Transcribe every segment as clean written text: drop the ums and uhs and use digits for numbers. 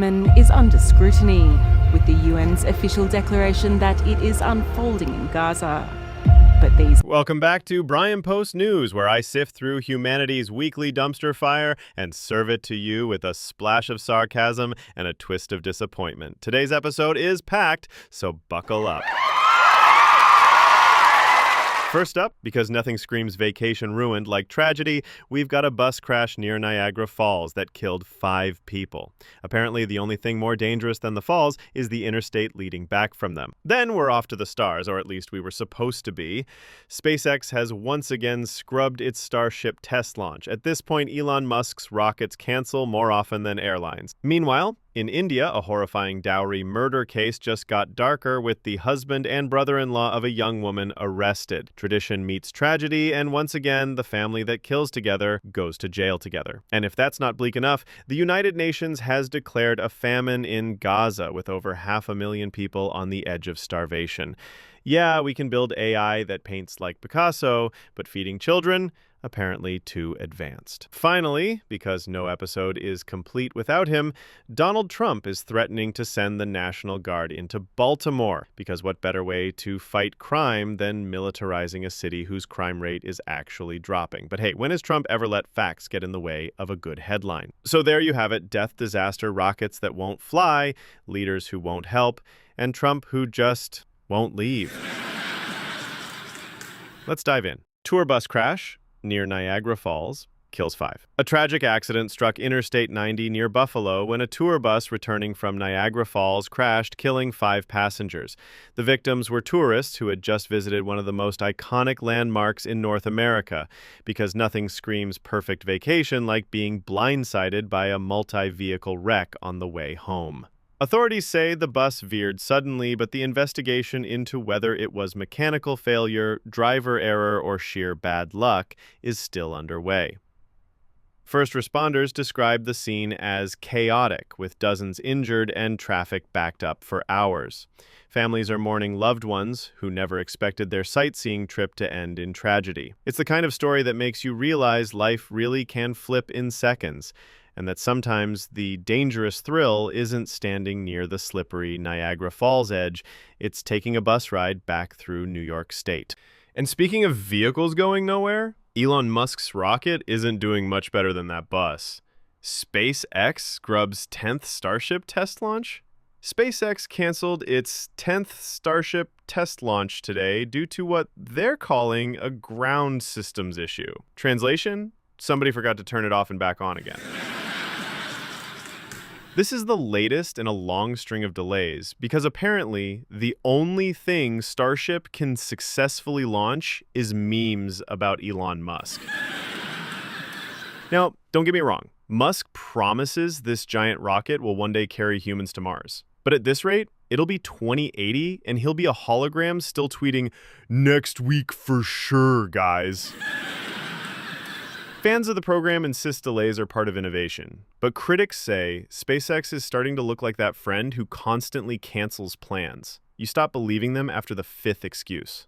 Yemen is under scrutiny, with the UN's official declaration that it is unfolding in Gaza. But these... Welcome back to Brian Post News, where I sift through humanity's weekly dumpster fire and serve it to you with a splash of sarcasm and a twist of disappointment. Today's episode is packed, so buckle up. First up, because nothing screams vacation ruined like tragedy, we've got a bus crash near Niagara Falls that killed 5 people. Apparently, the only thing more dangerous than the falls is the interstate leading back from them. Then we're off to the stars, or at least we were supposed to be. SpaceX has once again scrubbed its Starship test launch. At this point, Elon Musk's rockets cancel more often than airlines. Meanwhile, in India, a horrifying dowry murder case just got darker, with the husband and brother-in-law of a young woman arrested. Tradition meets tragedy, and once again, the family that kills together goes to jail together. And if that's not bleak enough, the United Nations has declared a famine in Gaza, with over 500,000 people on the edge of starvation. Yeah, we can build AI that paints like Picasso, but feeding children? Apparently too advanced. Finally, because no episode is complete without him, Donald Trump is threatening to send the National Guard into Baltimore, because what better way to fight crime than militarizing a city whose crime rate is actually dropping? But hey, when has Trump ever let facts get in the way of a good headline? So there you have it: death, disaster, rockets that won't fly, leaders who won't help, and Trump who just won't leave. Let's dive in. Tour bus crash near Niagara Falls kills 5. A tragic accident struck Interstate 90 near Buffalo when a tour bus returning from Niagara Falls crashed, killing 5 passengers. The victims were tourists who had just visited one of the most iconic landmarks in North America, because nothing screams perfect vacation like being blindsided by a multi-vehicle wreck on the way home. Authorities say the bus veered suddenly, but the investigation into whether it was mechanical failure, driver error, or sheer bad luck is still underway. First responders described the scene as chaotic, with dozens injured and traffic backed up for hours. Families are mourning loved ones who never expected their sightseeing trip to end in tragedy. It's the kind of story that makes you realize life really can flip in seconds, and that sometimes the dangerous thrill isn't standing near the slippery Niagara Falls edge, it's taking a bus ride back through New York State. And speaking of vehicles going nowhere, Elon Musk's rocket isn't doing much better than that bus. SpaceX scrubs 10th Starship test launch? SpaceX canceled its 10th Starship test launch today due to what they're calling a ground systems issue. Translation? Somebody forgot to turn it off and back on again. This is the latest in a long string of delays, because apparently the only thing Starship can successfully launch is memes about Elon Musk. Now, don't get me wrong. Musk promises this giant rocket will one day carry humans to Mars. But at this rate, it'll be 2080, and he'll be a hologram still tweeting, "Next week for sure, guys." Fans of the program insist delays are part of innovation, but critics say SpaceX is starting to look like that friend who constantly cancels plans. You stop believing them after the 5th excuse.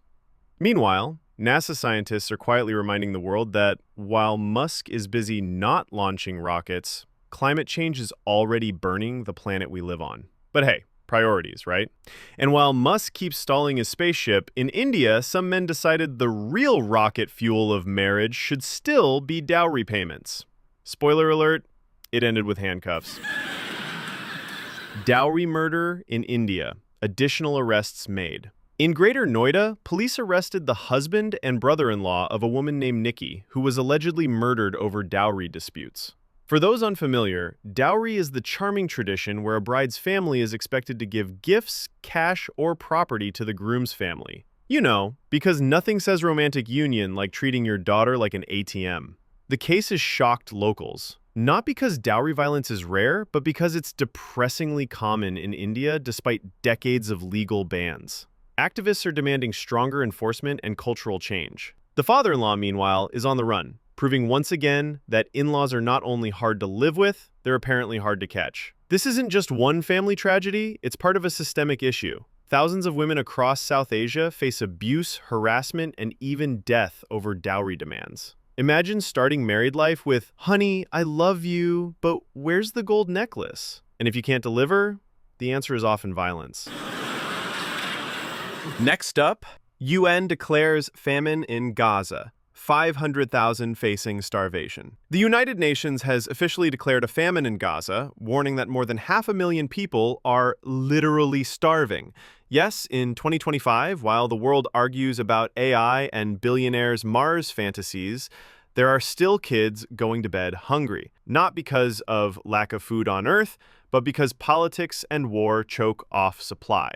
Meanwhile, NASA scientists are quietly reminding the world that while Musk is busy not launching rockets, climate change is already burning the planet we live on. But hey, priorities, right? And while Musk keeps stalling his spaceship, in India, some men decided the real rocket fuel of marriage should still be dowry payments. Spoiler alert, it ended with handcuffs. Dowry murder in India. Additional arrests made. In Greater Noida, police arrested the husband and brother-in-law of a woman named Nikki, who was allegedly murdered over dowry disputes. For those unfamiliar, dowry is the charming tradition where a bride's family is expected to give gifts, cash, or property to the groom's family. You know, because nothing says romantic union like treating your daughter like an ATM. The case has shocked locals, not because dowry violence is rare, but because it's depressingly common in India despite decades of legal bans. Activists are demanding stronger enforcement and cultural change. The father-in-law, meanwhile, is on the run, proving once again that in-laws are not only hard to live with, they're apparently hard to catch. This isn't just one family tragedy, it's part of a systemic issue. Thousands of women across South Asia face abuse, harassment, and even death over dowry demands. Imagine starting married life with, "Honey, I love you, but where's the gold necklace?" And if you can't deliver, the answer is often violence. Next up, UN declares famine in Gaza. 500,000 facing starvation. The United Nations has officially declared a famine in Gaza, warning that more than 500,000 people are literally starving. Yes, in 2025, while the world argues about AI and billionaires' Mars fantasies, there are still kids going to bed hungry, not because of lack of food on Earth, but because politics and war choke off supply.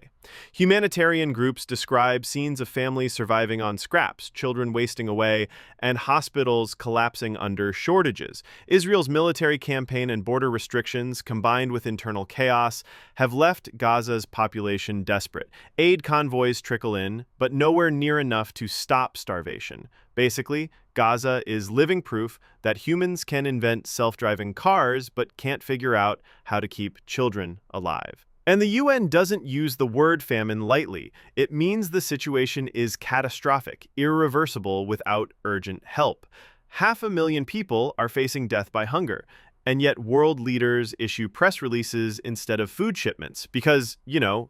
Humanitarian groups describe scenes of families surviving on scraps, children wasting away, and hospitals collapsing under shortages. Israel's military campaign and border restrictions, combined with internal chaos, have left Gaza's population desperate. Aid convoys trickle in, but nowhere near enough to stop starvation. Basically, Gaza is living proof that humans can invent self-driving cars but can't figure out how to keep children alive. And the UN doesn't use the word famine lightly. It means the situation is catastrophic, irreversible without urgent help. 500,000 people are facing death by hunger, and yet world leaders issue press releases instead of food shipments because,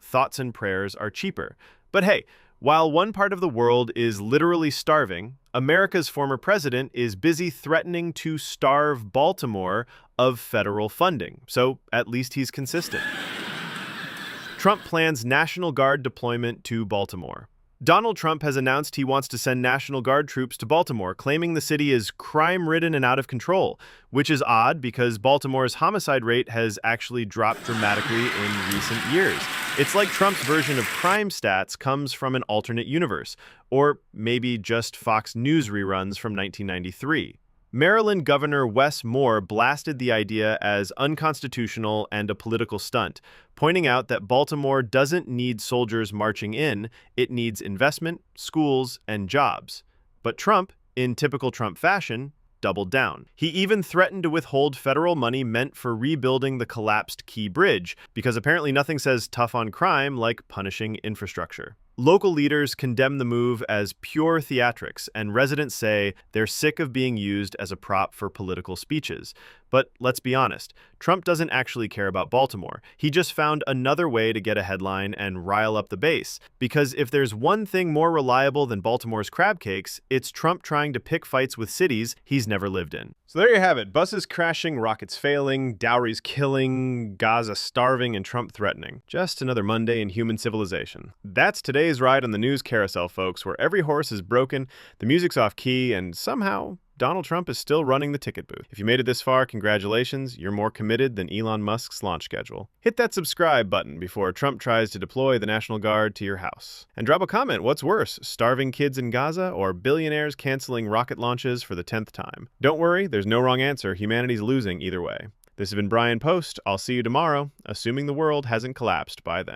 thoughts and prayers are cheaper. But hey, while one part of the world is literally starving, America's former president is busy threatening to starve Baltimore of federal funding. So at least he's consistent. Trump plans National Guard deployment to Baltimore. Donald Trump has announced he wants to send National Guard troops to Baltimore, claiming the city is crime-ridden and out of control, which is odd because Baltimore's homicide rate has actually dropped dramatically in recent years. It's like Trump's version of crime stats comes from an alternate universe, or maybe just Fox News reruns from 1993. Maryland Governor Wes Moore blasted the idea as unconstitutional and a political stunt, pointing out that Baltimore doesn't need soldiers marching in, it needs investment, schools, and jobs. But Trump, in typical Trump fashion, doubled down. He even threatened to withhold federal money meant for rebuilding the collapsed Key Bridge, because apparently nothing says tough on crime like punishing infrastructure. Local leaders condemn the move as pure theatrics, and residents say they're sick of being used as a prop for political speeches. But let's be honest, Trump doesn't actually care about Baltimore. He just found another way to get a headline and rile up the base. Because if there's one thing more reliable than Baltimore's crab cakes, it's Trump trying to pick fights with cities he's never lived in. So there you have it. Buses crashing, rockets failing, dowries killing, Gaza starving, and Trump threatening. Just another Monday in human civilization. That's today's ride on the news carousel, folks, where every horse is broken, the music's off key, and somehow Donald Trump is still running the ticket booth. If you made it this far, congratulations, you're more committed than Elon Musk's launch schedule. Hit that subscribe button before Trump tries to deploy the National Guard to your house. And drop a comment, what's worse, starving kids in Gaza or billionaires canceling rocket launches for the 10th time? Don't worry, there's no wrong answer, humanity's losing either way. This has been Brian Post, I'll see you tomorrow, assuming the world hasn't collapsed by then.